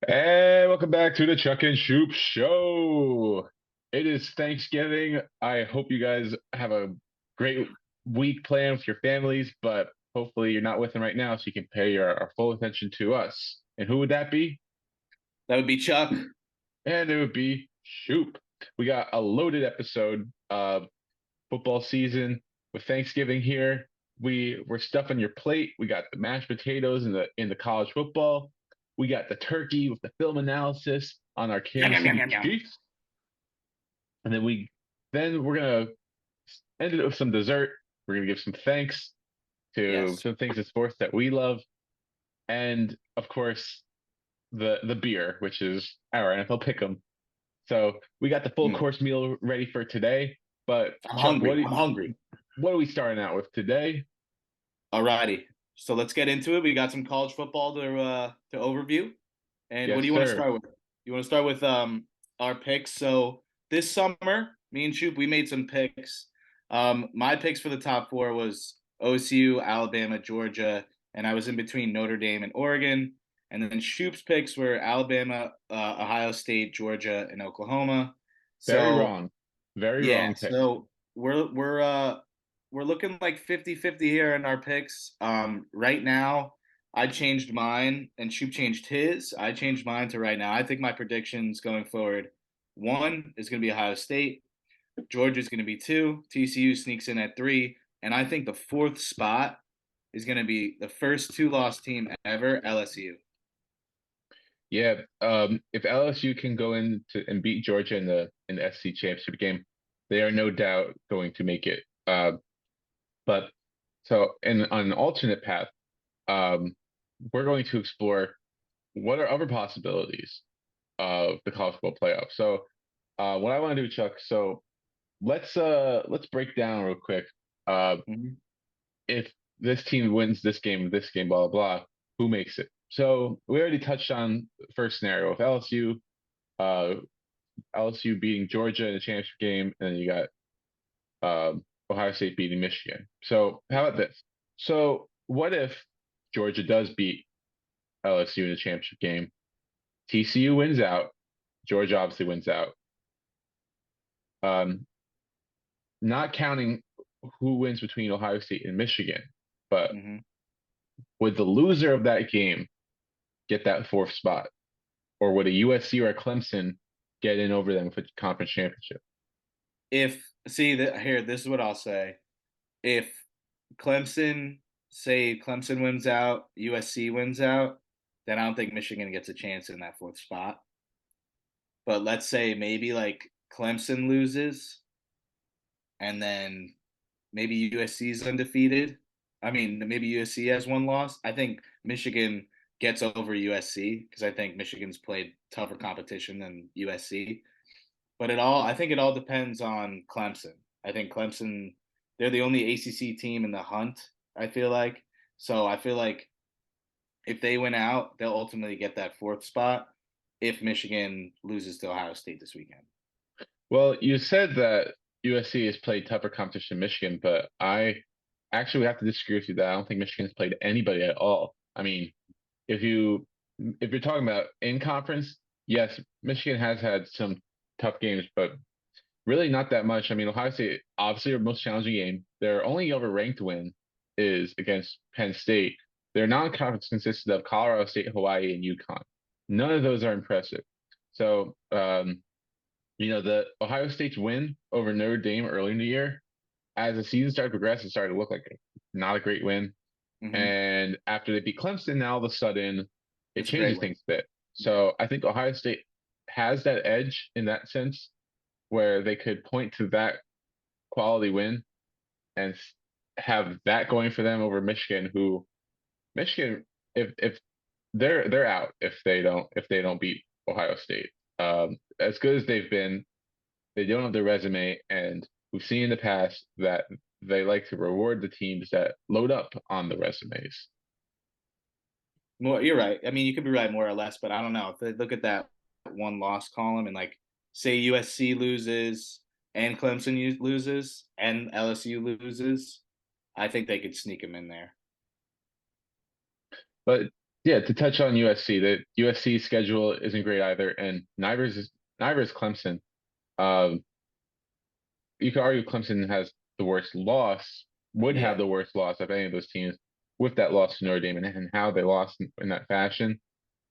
And welcome back to the Chuck and Shoop Show. It is Thanksgiving. I hope you guys have a great week planned with your families, but hopefully you're not with them right now so you can pay your full attention to us. And who would that be? That would be Chuck. And it would be Shoop. We got a loaded episode of football season with Thanksgiving here. We're stuffing your plate. We got the mashed potatoes in the college football. We got the turkey with the film analysis on our Yum, Kansas yum, yum, City yum, yum. Chiefs. And then we're gonna end it with some dessert. We're gonna give some thanks to Yes. some things in sports that we love. And of course the beer, which is our NFL pick'em. So we got the full Mm, course meal ready for today. But I'm Chuck, hungry. I'm hungry. what are we starting out with today? Alrighty. So let's get into it. We got some college football to overview. And what Yes, do you want to sir. start with? You want to start with our picks. So this summer, me and Shoop, we made some picks. My picks for the top four was OSU, Alabama, Georgia, and I was in between Notre Dame and Oregon. And then Shoop's picks were Alabama, Ohio State, Georgia, and Oklahoma. Very So wrong. Very yeah, wrong pick. so we're looking like 50-50 here in our picks. Right now I changed mine and Shoop changed his. I changed mine to right now. I think my predictions going forward, one is going to be Ohio State, Georgia's going to be two, TCU sneaks in at three, and I think the fourth spot is going to be the first two-loss team ever, LSU. Yeah. If LSU can go in to and beat Georgia in the SC championship game, they are no doubt going to make it. But so on an alternate path, um, we're going to explore what are other possibilities of the college football playoff. So what I want to do, Chuck, so let's break down real quick. Uh, Mm-hmm. if this team wins this game, blah blah blah, who makes it? So we already touched on the first scenario of uh, LSU beating Georgia in the championship game, and then you got Ohio State beating Michigan. So how about this? So what if Georgia does beat LSU in the championship game? TCU wins out. Georgia obviously wins out. Um, not counting who wins between Ohio State and Michigan, but Mm-hmm. would the loser of that game get that fourth spot? Or would a USC or a Clemson get in over them for the conference championship? If see that here, this is what I'll say. If Clemson, say Clemson wins out, USC wins out, then I don't think Michigan gets a chance in that fourth spot. But let's say maybe like Clemson loses and then maybe USC is undefeated. I mean, maybe USC has one loss. I think Michigan gets over USC because I think Michigan's played tougher competition than USC. But I think it all depends on Clemson. I think Clemson, they're the only ACC team in the hunt, I feel like. So I feel like if they win out, they'll ultimately get that fourth spot if Michigan loses to Ohio State this weekend. Well, you said that USC has played tougher competition than Michigan, but I actually would have to disagree with you that I don't think Michigan has played anybody at all. I mean, if you if you're talking about in conference, yes, Michigan has had some tough games, but really not that much. I mean, Ohio State obviously their most challenging game. Their only other ranked win is against Penn State. Their non-conference consisted of Colorado State, Hawaii, and UConn. None of those are impressive. So, the Ohio State's win over Notre Dame early in the year, as the season started to progress, it started to look like not a great win. Mm-hmm. And after they beat Clemson, now all of a sudden it It's a great changes win. things a bit. Yeah. So I think Ohio State has that edge in that sense where they could point to that quality win and have that going for them over Michigan, who Michigan, if they're out if they don't beat Ohio State. As good as they've been, they don't have the resume, and we've seen in the past that they like to reward the teams that load up on the resumes. More, you're right. I mean, you could be right more or less, but I don't know. If they look at that one loss column and like say USC loses and Clemson loses and LSU loses, I think they could sneak them in there. But Yeah, to touch on USC, the USC schedule isn't great either, and neither is Clemson. Um, you could argue Clemson has the worst loss, would have Yeah, the worst loss of any of those teams with that loss to Notre Dame and how they lost in that fashion.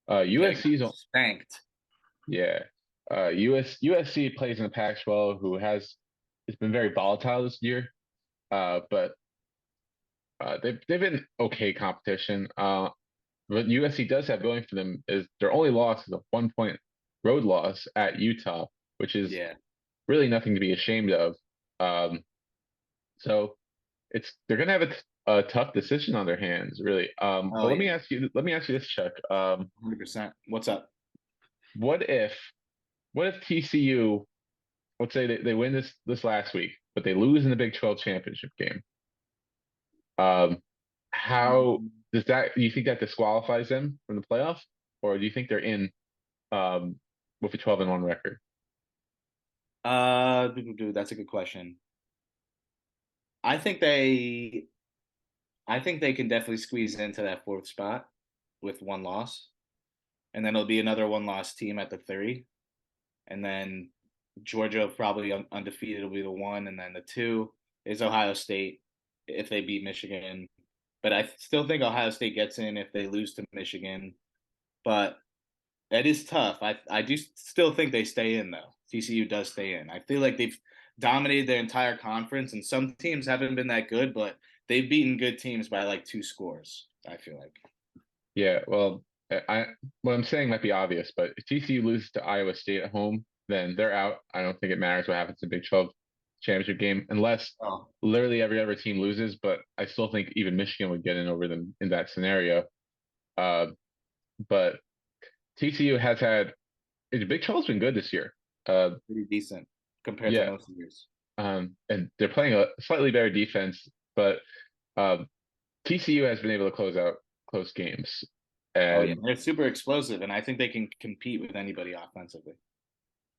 yeah, got USC's, spanked. yeah, USC plays in the Pac-12, who has it's been very volatile this year. But they've been okay competition. What USC does have going for them is their only loss is a 1 point road loss at Utah, which is Yeah. really nothing to be ashamed of. Um, so they're gonna have a tough decision on their hands, really. Oh But yeah, let me ask you this, Chuck. 100%. What's up? What if what if TCU, let's say they win this last week, but they lose in the Big 12 championship game? Um, how does that? Do you think that disqualifies them from the playoff, or do you think they're in with a 12-1 record? That's a good question. I think they, I think they can definitely squeeze into that fourth spot with one loss, and then it'll be another one loss team at the three, and then Georgia probably undefeated will be the one, and then the two is Ohio State if they beat Michigan. But I still think Ohio State gets in if they lose to Michigan. But it is tough. I do still think they stay in though. TCU does stay in. I feel like they've dominated their entire conference, and some teams haven't been that good, but they've beaten good teams by like two scores. I feel like. Yeah, well, what I'm saying might be obvious, but if TCU loses to Iowa State at home, then they're out. I don't think it matters what happens in the Big 12 championship game, unless Oh, literally every other team loses. But I still think even Michigan would get in over them in that scenario. Uh, but TCU has had the Big 12's been good this year. Uh, pretty decent compared to yeah, most years. and they're playing a slightly better defense, but uh, TCU has been able to close out close games. Oh yeah, And they're super explosive, and I think they can compete with anybody offensively.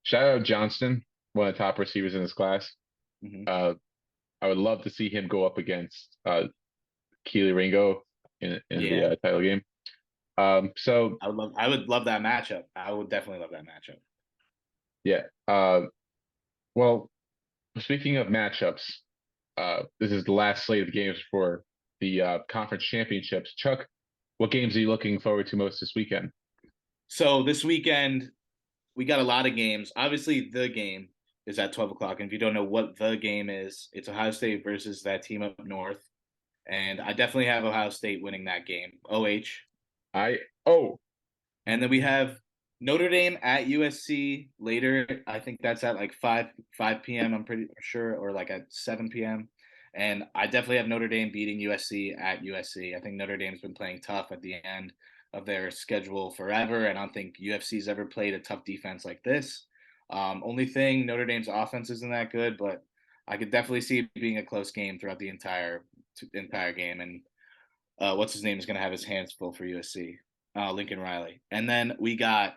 shout out Johnston, one of the top receivers in this class. Hmm. Uh, I would love to see him go up against Keely Ringo in the Yeah, title game. So I would love that matchup. I would definitely love that matchup. yeah. Well, speaking of matchups, this is the last slate of games for the conference championships. Chuck, what games are you looking forward to most this weekend? So this weekend we got a lot of games. Obviously, the game is at 12 o'clock, and if you don't know what the game is, it's Ohio State versus that team up north. And I definitely have Ohio State winning that game. OH. I oh And then we have Notre Dame at USC later. I think that's at like 5 p.m. I'm pretty sure, or like at 7 p.m. And I definitely have Notre Dame beating USC at USC. I think Notre Dame's been playing tough at the end of their schedule forever, and I don't think UFC's ever played a tough defense like this. Only thing, Notre Dame's offense isn't that good, but I could definitely see it being a close game throughout the entire game. And what's his name is going to have his hands full for USC, Lincoln Riley. And then we got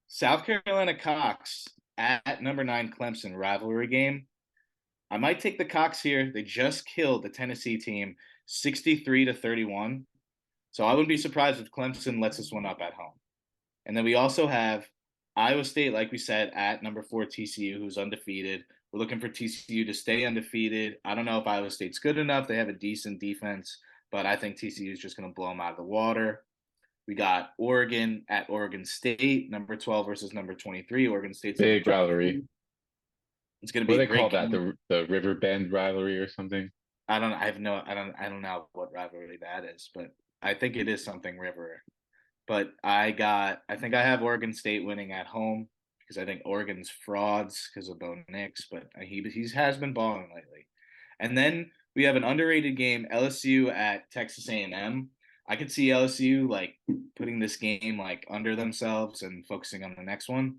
South Carolina Cox at number 9 Clemson rivalry game. I might take the Cox here. They just killed the Tennessee team 63-31. So I wouldn't be surprised if Clemson lets this one up at home. And then we also have Iowa State, like we said, at number 4 TCU, who's undefeated. We're looking for TCU to stay undefeated. I don't know if Iowa State's good enough. They have a decent defense, but I think TCU is just going to blow them out of the water. We got Oregon at Oregon State, number 12 versus number 23. Oregon State's looking big for. rivalry. It's going to What be do a they call great that? game. The River Bend rivalry or something? I don't. I have no. I don't know what rivalry that is, but I think it is something River. But I think I have Oregon State winning at home because I think Oregon's frauds because of Bo Nix, but he has been balling lately. And then we have an underrated game, LSU at Texas A&M. I could see LSU like putting this game like under themselves and focusing on the next one.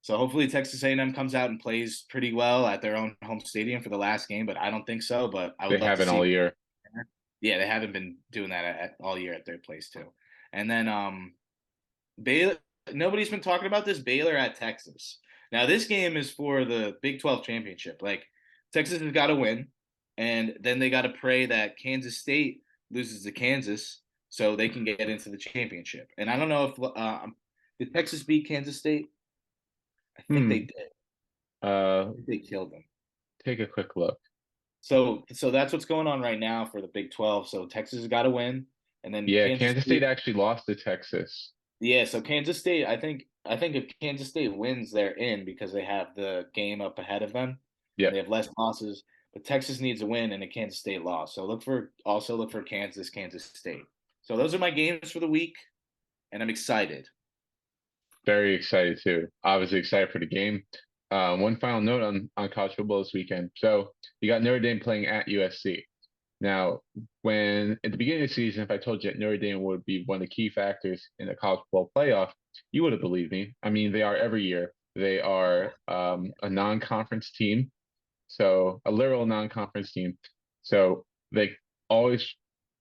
So hopefully Texas A&M comes out and plays pretty well at their own home stadium for the last game, but I don't think so. But I They would love to haven't see. all year. Yeah, they haven't been doing that all year at their place too. And then Baylor. Nobody's been talking about this Baylor at Texas. Now this game is for the Big 12 championship. Like Texas has got to win, and then they got to pray that Kansas State loses to Kansas, so they can get into the championship. And I don't know if did Texas beat Kansas State? I think they Hmm. did. Uh, I think they killed them. take a quick look. So that's what's going on right now for the Big 12. So Texas has got to win, and then Yeah, Kansas Kansas State State. actually lost to Texas. Yeah, so Kansas State, I think if Kansas State wins, they're in because they have the game up ahead of them and they Yep. have less losses. But Texas needs a win and a Kansas State loss. So look for Kansas State. So those are my games for the week, and I'm excited. Very excited too. Obviously excited for the game. One final note on college football this weekend. So you got Notre Dame playing at USC. Now, when at the beginning of the season, if I told you that Notre Dame would be one of the key factors in the college football playoff, you would have believed me. I mean, they are every year. They are a non-conference team, so a literal non-conference team. So they always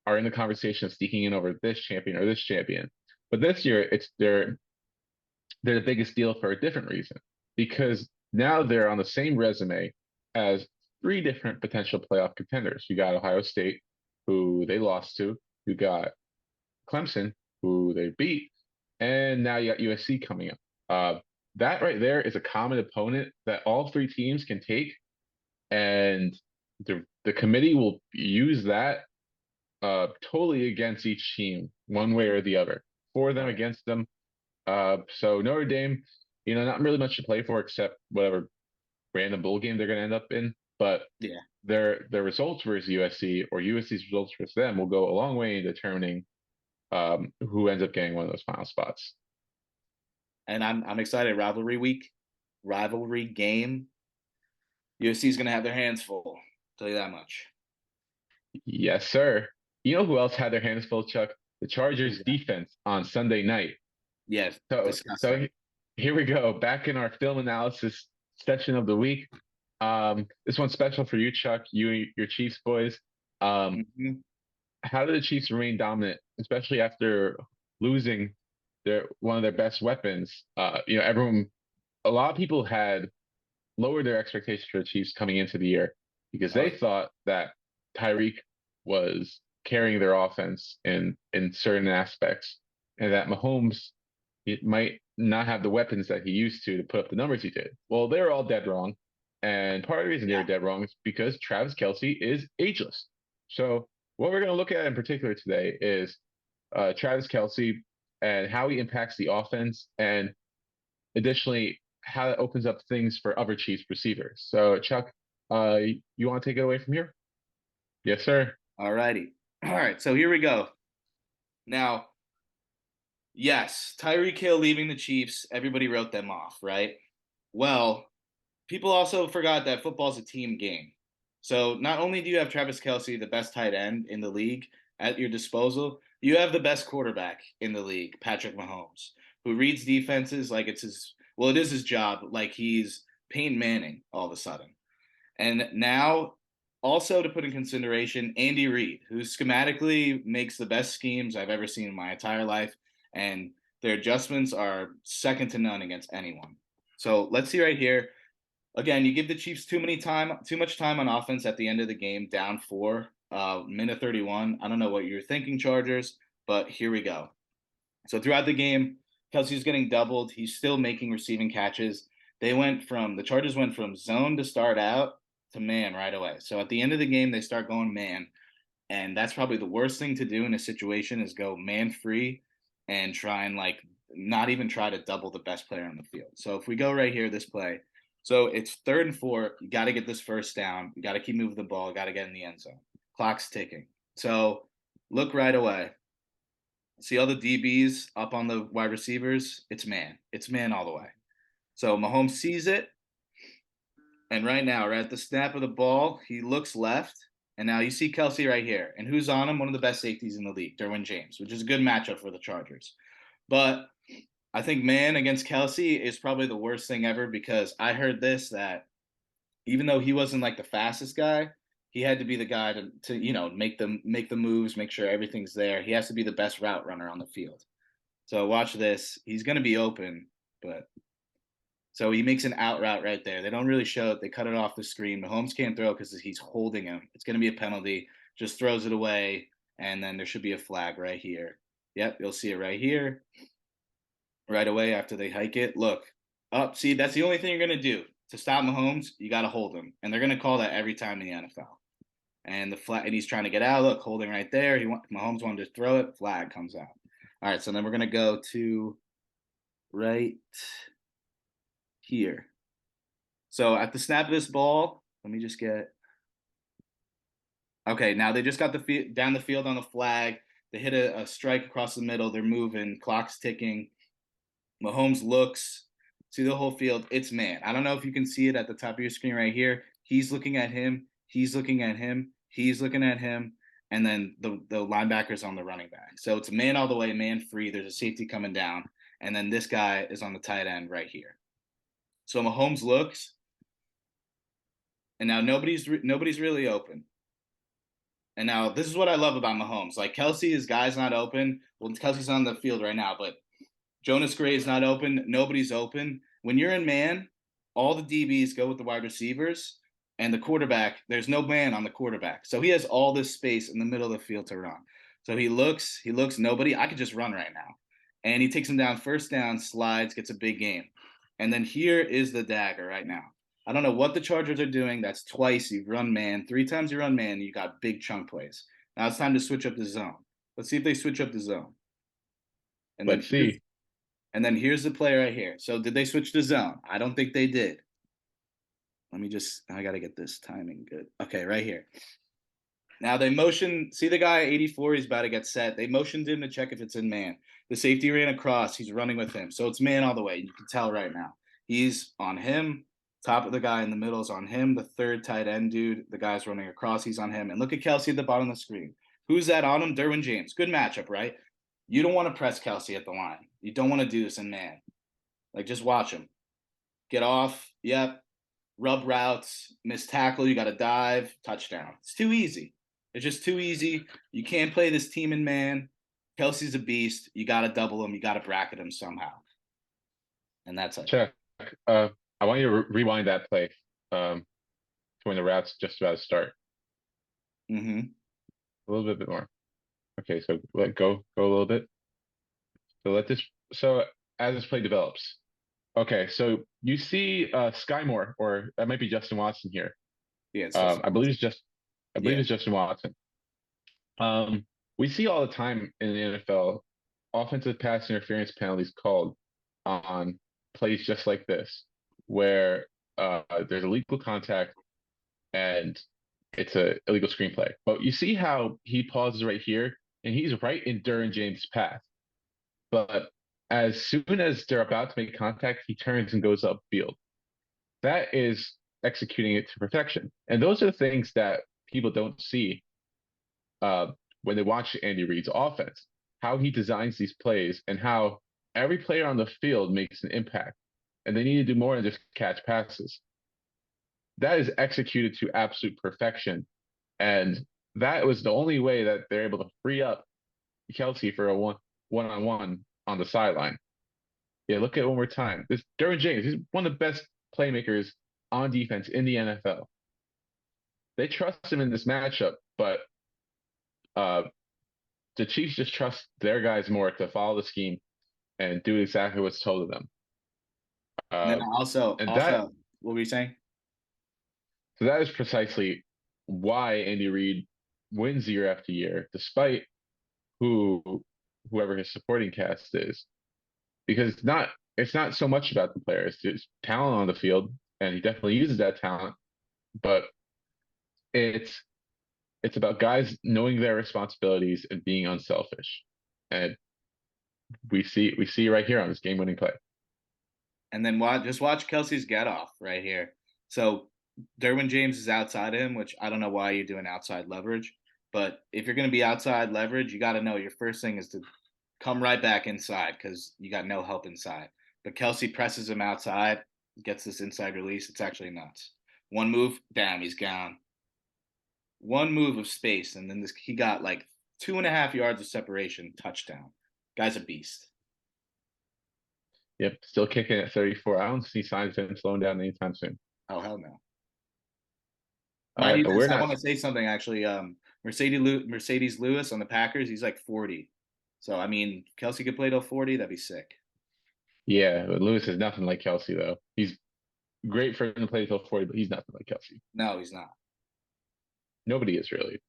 are in the conversation of sneaking in over this champion or this champion. But this year, they're the biggest deal for a different reason because now they're on the same resume as three different potential playoff contenders. You got Ohio State, who they lost to. You got Clemson, who they beat, and now you got USC coming up. That right there is a common opponent that all three teams can take, and the committee will use that totally against each team, one way or the other, for them, Right. against them. So Notre Dame, not really much to play for except whatever random bowl game they're going to end up in. But Yeah. their results versus USC or USC's results versus them will go a long way in determining who ends up getting one of those final spots. And I'm excited. Rivalry week, rivalry game. USC is going to have their hands full. Tell you that much. Yes, sir. You know who else had their hands full, Chuck? The Who's Chargers that? defense on Sunday night. Yes, So disgusting. here we go, back in our film analysis session of the week. This one's special for you, Chuck, your Chiefs boys. Um, Hmm. how did the Chiefs remain dominant, especially after losing their one of their best weapons? A lot of people had lowered their expectations for the Chiefs coming into the year because Oh they yeah. thought that Tyreek was carrying their offense in certain aspects, and that Mahomes it might not have the weapons that he used to put up the numbers he did. Well, they were all dead wrong. And part of the reason they were Yeah. dead wrong is because Travis Kelce is ageless. So what we're going to look at in particular today is Travis Kelce and how he impacts the offense, and additionally how it opens up things for other Chiefs receivers. So Chuck, you want to take it away from here? Yes, sir. All righty. All right. So here we go. Now, yes, Tyreek Hill leaving the Chiefs, everybody wrote them off, right? Well, people also forgot that football's a team game. So not only do you have Travis Kelce, the best tight end in the league, at your disposal, you have the best quarterback in the league, Patrick Mahomes, who reads defenses like it is his job, like he's Peyton Manning all of a sudden. And now, also to put in consideration, Andy Reid, who schematically makes the best schemes I've ever seen in my entire life, and their adjustments are second to none against anyone. So let's see right here. Again, you give the Chiefs too much time on offense at the end of the game, down four, minute 31. I don't know what you're thinking, Chargers, but here we go. So throughout the game, Kelsey's getting doubled. He's still making receiving catches. The Chargers went from zone to start out to man right away. So at the end of the game, they start going man. And that's probably the worst thing to do in a situation is go man free and try and like not even try to double the best player on the field. So if we go right here, this play, so it's 3rd and 4. You got to get this first down. You got to keep moving the ball. Got to get in the end zone. Clock's ticking. So look right away. See all the DBs up on the wide receivers? It's man. It's man all the way. So Mahomes sees it. And right now, right at the snap of the ball, he looks left. And now you see Kelsey right here. And who's on him? One of the best safeties in the league, Derwin James, which is a good matchup for the Chargers. But I think man against Kelsey is probably the worst thing ever because I heard this that even though he wasn't like the fastest guy, he had to be the guy to make the moves, make sure everything's there. He has to be the best route runner on the field. So watch this. He's going to be open, but so he makes an out route right there. They don't really show it. They cut it off the screen. Mahomes can't throw because he's holding him. It's going to be a penalty. Just throws it away, and then there should be a flag right here. Yep, you'll see it right here, right away after they hike it. Look, up. See, that's the only thing you're gonna do to stop Mahomes. You got to hold him, and they're gonna call that every time in the NFL. And the flag, and he's trying to get out. Look, holding right there. Mahomes wanted to throw it. Flag comes out. All right, so then we're gonna go to right here. So at the snap of this ball, let me just get. Okay, now they just got down the field on the flag. They hit a strike across the middle. They're moving. Clock's ticking. Mahomes looks, see the whole field. It's man. I don't know if you can see it at the top of your screen right here. He's looking at him. He's looking at him. He's looking at him. And then the linebacker's on the running back. So it's man all the way, man free. There's a safety coming down. And then this guy is on the tight end right here. So Mahomes looks, and now nobody's really open. And now this is what I love about Mahomes. Like Kelsey, his guy's not open. Well, Kelsey's on the field right now, but Jonas Gray is not open. Nobody's open. When you're in man, all the DBs go with the wide receivers, and the quarterback, there's no man on the quarterback. So he has all this space in the middle of the field to run. So he looks, nobody. I could just run right now. And he takes him down, first down, slides, gets a big game. And then here is the dagger right now. I don't know what the Chargers are doing. That's twice you've run man. 3 times you run man, you got big chunk plays. Now it's time to switch up the zone. Let's see if they switch up the zone. And then Let's see. here's the play right here. So did they switch the zone? I don't think they did. Let me just, I got to get this timing good. Okay, right here. Now they motion, see the guy 84, he's about to get set. They motioned him to check if it's in man. The safety ran across, he's running with him. So it's man all the way. You can tell right now. He's on him. Top of the guy in the middle is on him. The third tight end dude, the guy's running across, he's on him. And look at Kelsey at the bottom of the screen. Who's that on him? Derwin James. Good matchup, right? You don't want to press Kelsey at the line. You don't want to do this in man. Like, just watch him. Get off. Yep. Rub routes. Miss tackle. You got to dive. Touchdown. It's too easy. It's just too easy. You can't play this team in man. Kelsey's a beast. You got to double him. You got to bracket him somehow. And that's it. Check. I want you to rewind that play to when the route's just about to start. Mm-hmm. A little bit more. Okay, so go a little bit. So as this play develops. Okay, so you see Sky Moore, or that might be Justin Watson here. Yeah, it's I believe yeah. it's Justin Watson. We see all the time in the NFL offensive pass interference penalties called on plays just like this, where there's illegal contact and it's a illegal screenplay. But you see how he pauses right here, and he's right in Derwin James' path. But as soon as they're about to make contact, he turns and goes upfield. That is executing it to perfection. And those are the things that people don't see when they watch Andy Reid's offense, how he designs these plays and how every player on the field makes an impact. And they need to do more than just catch passes. That is executed to absolute perfection. And that was the only way that they're able to free up Kelsey for a one-on-one on the sideline. Yeah, look at it one more time. This Derwin James, he's one of the best playmakers on defense in the NFL. They trust him in this matchup, but the Chiefs just trust their guys more to follow the scheme and do exactly what's told of them. And then And that what were you saying? so that is precisely why Andy Reid wins year after year, despite whoever his supporting cast is, because it's not so much about the players. It's talent on the field, and he definitely uses that talent, but it's about guys knowing their responsibilities and being unselfish. And we see right here on this game-winning play. And then watch Kelsey's get off right here. So Derwin James is outside of him, which I don't know why you're doing outside leverage. But if you're going to be outside leverage, you got to know your first thing is to come right back inside because you got no help inside. But Kelsey presses him outside, gets this inside release. It's actually nuts. One move, damn, he's gone. One move of space, and then he got like 2.5 yards of separation, touchdown. Guy's a beast. Yep, still kicking at 34. I don't see signs of him slowing down anytime soon. Oh hell no. All Mind right, you, but we're I not. want to say something actually. Mercedes Lewis on the Packers, he's like 40. So I mean, Kelsey could play till 40. That'd be sick. Yeah, but Lewis is nothing like Kelsey though. He's great for him to play till 40, but he's nothing like Kelsey. No, he's not. Nobody is really.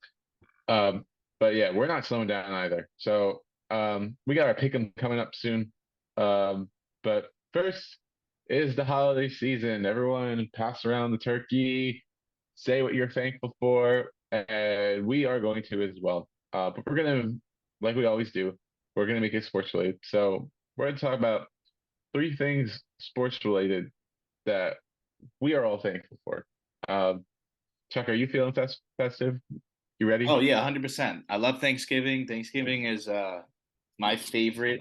Um, but yeah, we're not slowing down either. So we got our pick'em coming up soon. But first is the holiday season. Everyone pass around the turkey, say what you're thankful for, and we are going to as well. But we're gonna, like we always do, we're gonna make it sports related. So we're gonna talk about three things sports related that we are all thankful for. Um, Chuck, are you feeling festive? You ready? Oh yeah, 100%. I love Thanksgiving. Thanksgiving is my favorite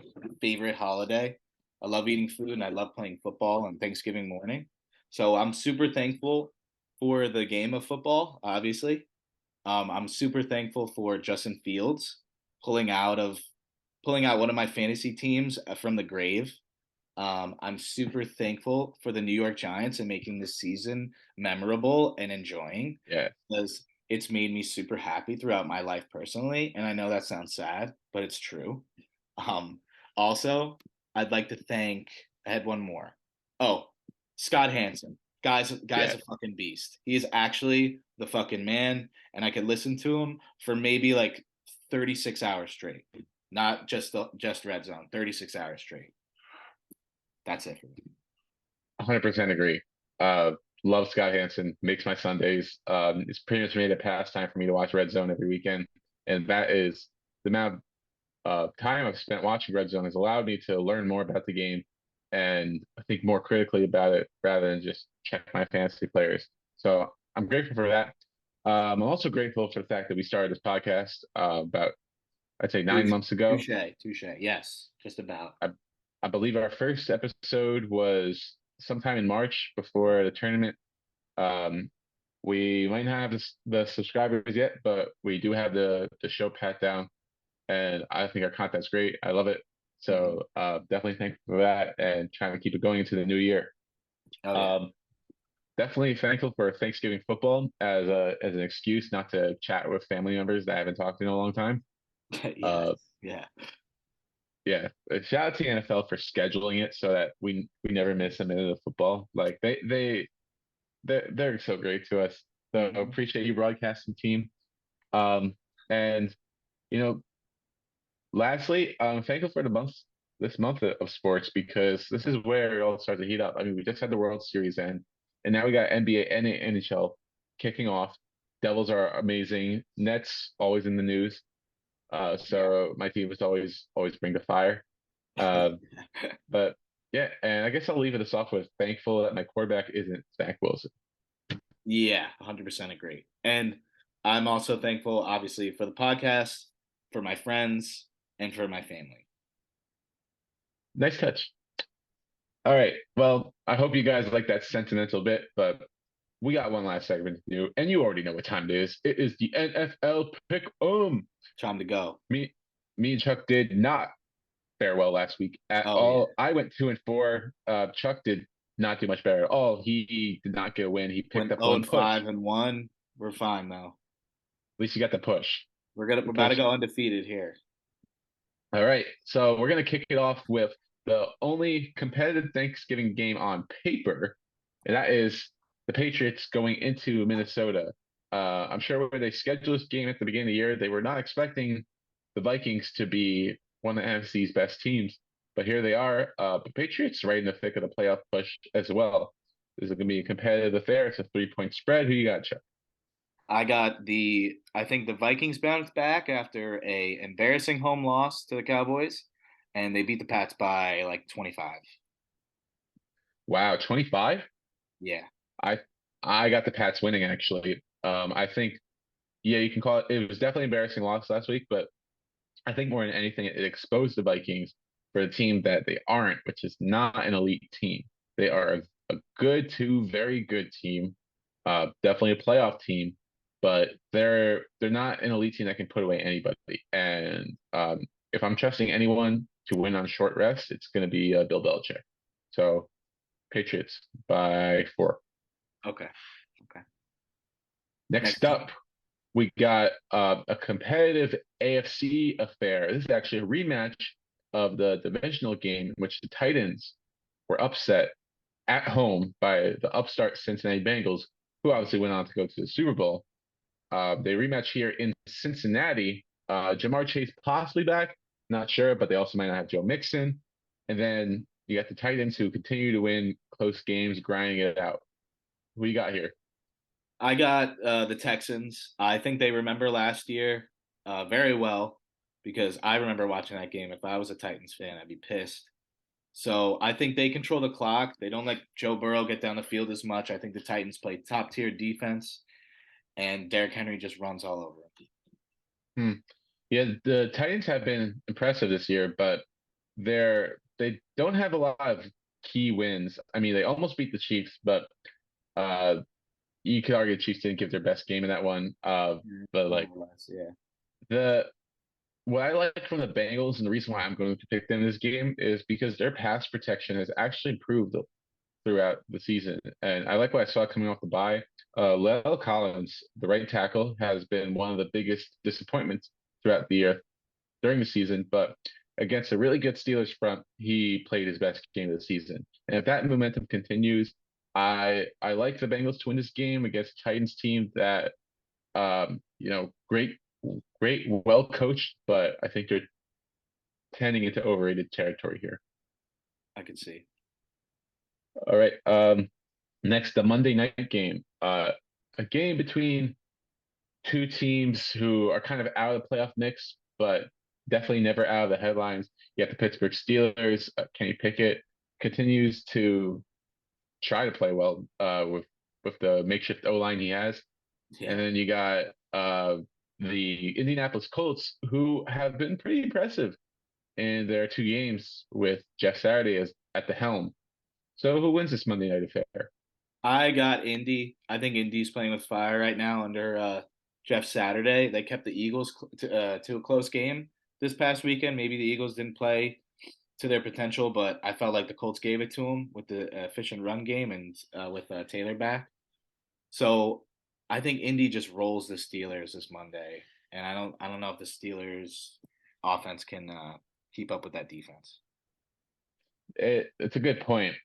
holiday. I love eating food and I love playing football on Thanksgiving morning. So I'm super thankful for the game of football, obviously. I'm super thankful for Justin Fields pulling out of pulling out one of my fantasy teams from the grave. I'm super thankful for the New York Giants and making this season memorable and enjoying Yeah, because it's made me super happy throughout my life personally. And I know that sounds sad, but it's true. Um, Also, I'd like to thank, I had one more. Oh, Scott Hansen. Guy's yeah. a fucking beast. He is actually the fucking man, and I could listen to him for maybe like 36 hours straight. Not just red zone, 36 hours straight. That's it for me. 100% agree. Love Scott Hansen. Makes my Sundays. It's pretty much made a pastime for me to watch Red Zone every weekend, and that is the amount of time I've spent watching Red Zone has allowed me to learn more about the game and I think more critically about it rather than just check my fantasy players. So I'm grateful for that. I'm also grateful for the fact that we started this podcast about I'd say 9 months ago. Touche, touche. Yes, just about. I, I believe our first episode was sometime in March before the tournament. Um, we might not have the subscribers yet, but we do have the show pat down, and I think our content's great. I love it. Hmm. So definitely thankful for that, and trying to keep it going into the new year. Oh yeah. Um, Definitely thankful for Thanksgiving football as an excuse not to chat with family members that I haven't talked to in a long time. Yes. Uh, Yeah. Yeah, shout out to the NFL for scheduling it so that we never miss a minute of football. Like they're so great to us. So Hmm. appreciate you broadcasting team. Um, and you know, lastly, I'm thankful for this month of sports because this is where it all starts to heat up. I mean, we just had the World Series end, and now we got NBA and NHL kicking off. Devils are amazing. Nets always in the news. Yeah. So my team is always bring the fire. Uh, But yeah, and I guess I'll leave it off with thankful that my quarterback isn't Zach Wilson. Yeah, 100% agree. And I'm also thankful, obviously, for the podcast, for my friends, and for my family. Nice touch. All right. Well, I hope you guys like that sentimental bit, but we got one last segment to do, and you already know what time it is. It is the NFL pick. Time to go. Me, me and Chuck did not fare well last week at Oh yeah. all. I went 2-4. Chuck did not do much better at all. He did not get a win. He picked Went up 0 one and push. 5 and 1. We're fine though. At least he got the push. We're The about to push. go undefeated here. All right. So we're gonna kick it off with the only competitive Thanksgiving game on paper, and that is the Patriots going into Minnesota. I'm sure when they scheduled this game at the beginning of the year, they were not expecting the Vikings to be one of the NFC's best teams, but here they are. The Patriots right in the thick of the playoff push as well. This is going to be a competitive affair. It's a 3-point spread. Who you got, Chuck? I think the Vikings bounced back after a embarrassing home loss to the Cowboys, and they beat the Pats by like 25. Wow, 25? Yeah. I I got the Pats winning actually. I think yeah, you can call it. It was definitely embarrassing loss last week, but I think more than anything, it exposed the Vikings for a team that they aren't, which is not an elite team. They are a good to very good team, definitely a playoff team, but they're not an elite team that can put away anybody. And if I'm trusting anyone to win on short rest, it's going to be Bill Belichick. So Patriots by 4. Okay. Okay. Next Next up, team. We got a competitive AFC affair. This is actually a rematch of the divisional game in which the Titans were upset at home by the upstart Cincinnati Bengals, who obviously went on to go to the Super Bowl. They rematch here in Cincinnati. Jamar Chase possibly back, not sure, but they also might not have Joe Mixon. And then you got the Titans who continue to win close games, grinding it out. Who you got here? I got the Texans. I think they remember last year very well because I remember watching that game. If I was a Titans fan, I'd be pissed. So I think they control the clock. They don't let Joe Burrow get down the field as much. I think the Titans play top tier defense, and Derrick Henry just runs all over him. Hmm. Yeah, the Titans have been impressive this year, but they don't have a lot of key wins. I mean, they almost beat the Chiefs, but uh, you could argue the Chiefs didn't give their best game in that one. But More like or less, yeah. the what I like from the Bengals and the reason why I'm going to pick them in this game is because their pass protection has actually improved throughout the season. And I like what I saw coming off the bye. Lel Collins, the right tackle, has been one of the biggest disappointments throughout the year during the season, but against a really good Steelers front, he played his best game of the season. And if that momentum continues, I like the Bengals to win this game against a Titans team that great, well coached, but I think they're tending into overrated territory here. I could see. All right. Next, the Monday night game. A game between two teams who are kind of out of the playoff mix, but definitely never out of the headlines. You have the Pittsburgh Steelers. Kenny Pickett continues to try to play well with the makeshift O line he has, and Yeah. then you got the Indianapolis Colts, who have been pretty impressive in their two games with Jeff Saturday as at the helm. So who wins this Monday night affair? I got Indy. I think Indy's playing with fire right now under Jeff Saturday. They kept the Eagles to a close game this past weekend. Maybe the Eagles didn't play to their potential, but I felt like the Colts gave it to them with the efficient run game and with Taylor back. So I think Indy just rolls the Steelers this Monday, and I don't know if the Steelers offense can keep up with that defense. It's a good point.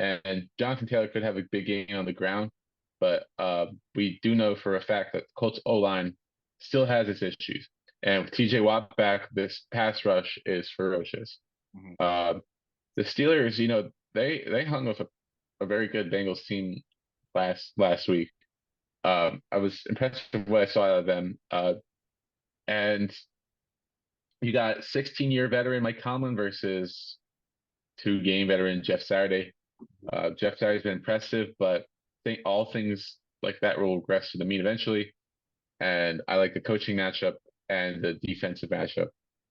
And Jonathan Taylor could have a big game on the ground, but we do know for a fact that Colts O line still has its issues. And with TJ Watt back, this pass rush is ferocious. Mm-hmm. Uh, the Steelers, they hung with a very good Bengals team last week. I was impressed with what I saw out of them. And you got 16-year veteran Mike Tomlin versus two-game veteran Jeff Saturday. Jeff Saturday's been impressive, but I think all things like that will regress to the mean eventually. And I like the coaching matchup and the defensive matchup.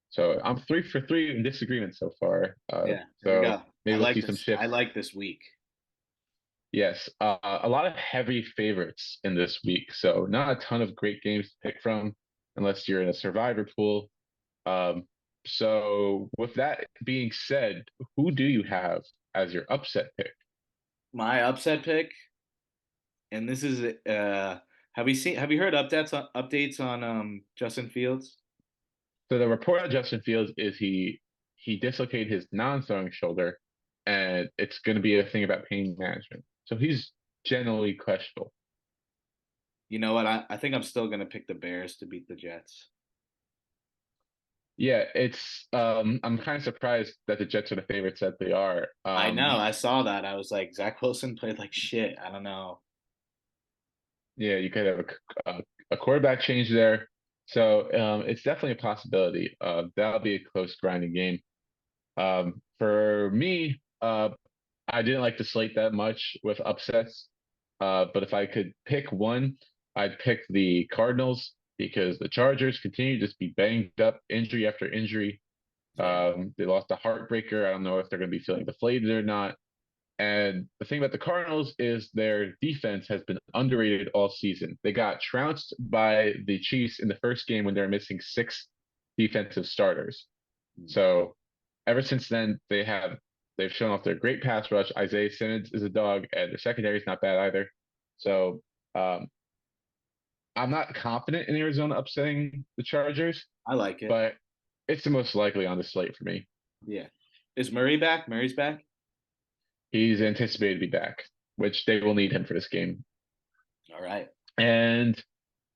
So I'm 3 for 3 in disagreement so far. Yeah, there we So go. I maybe we'll like see some this. I shifts. like this week. Yes, a lot of heavy favorites in this week. So not a ton of great games to pick from unless you're in a survivor pool. Um, so with that being said, who do you have as your upset pick? My upset pick, and this is have you heard updates on Justin Fields? So the report on Justin Fields is he dislocated his non-throwing shoulder, and it's going to be a thing about pain management. So he's generally questionable. You know what? I think I'm still gonna pick the Bears to beat the Jets. Yeah, it's I'm kind of surprised that the Jets are the favorites that they are. I know. I saw that. I was like, Zach Wilson played like shit. I don't know. Yeah, you could have a quarterback change there. So it's definitely a possibility. That'll be a close grinding game. For me, I didn't like the slate that much with upsets. But if I could pick one, I'd pick the Cardinals because the Chargers continue to just be banged up, injury after injury. Yeah. They lost a heartbreaker. I don't know if they're going to be feeling deflated or not. And the thing about the Cardinals is their defense has been underrated all season. They got trounced by the Chiefs in the first game when they were missing six defensive starters. So ever since then, they've shown off their great pass rush. Isaiah Simmons is a dog, and their secondary is not bad either. So um, I'm not confident in Arizona upsetting the Chargers, I like it. but it's the most likely on the slate for me. Yeah. Is Murray back? Murray's back? He's anticipated to be back, which they will need him for this game. All right. And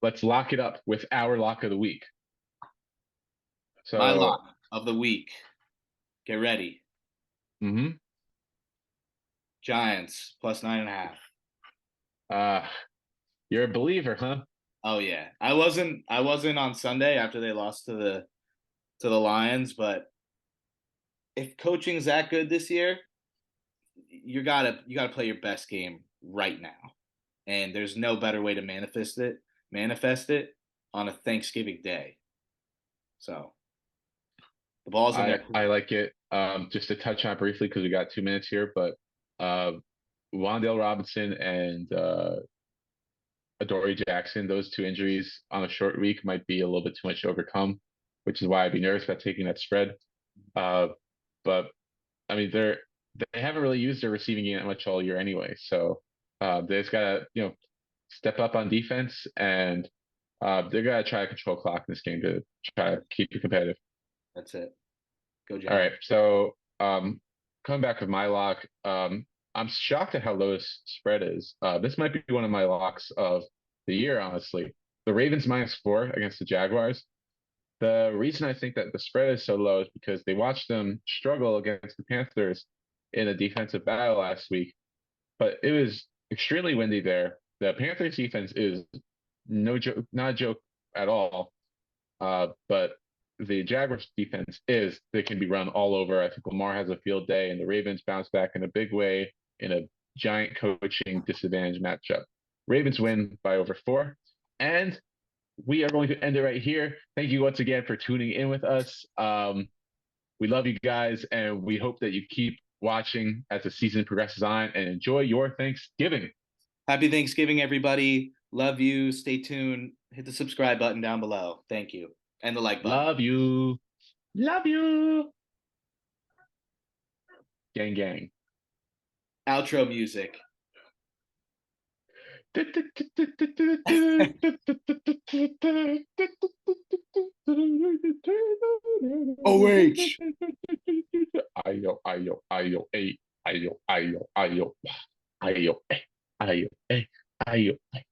let's lock it up with our lock of the week. My So, lock of the week. Get ready. mhm. Giants plus 9.5. uh, you're a believer, huh? Oh yeah. I wasn't on Sunday after they lost to the Lions, but if coaching's that good this year, you gotta play your best game right now. And there's no better way to manifest it on a Thanksgiving day. So the ball's in I their I court. like it. Just to touch on briefly because we got 2 minutes here, but uh, Wan'Dale Robinson and Adoree Jackson, those two injuries on a short week might be a little bit too much to overcome, which is why I'd be nervous about taking that spread. Uh, but I mean, they haven't really used their receiving unit much all year anyway, so they just gotta step up on defense and they're gonna try to control clock in this game to try to keep it competitive. That's it. Go All right, Giants. so coming back with my lock, I'm shocked at how low this spread is. This might be one of my locks of the year, honestly. The Ravens -4 against the Jaguars. The reason I think that the spread is so low is because they watched them struggle against the Panthers in a defensive battle last week, but it was extremely windy there. The Panthers defense is no joke, not a joke at all. But the Jaguars defense is they can be run all over. I think Lamar has a field day, and the Ravens bounce back in a big way in a giant coaching disadvantage matchup. Ravens win by over 4. And we are going to end it right here. Thank you once again for tuning in with us. We love you guys, and we hope that you keep watching as the season progresses on and enjoy your Thanksgiving. Happy Thanksgiving, everybody. Love you. Stay tuned. Hit the subscribe button down below. Thank you. And the like button. Love you. Love you. Gang, gang. Outro music. OH. Ayo, ayo, ayo, ey, ayo, ayo, ayo, ayo, ey, ayo, ey, ayo, ey.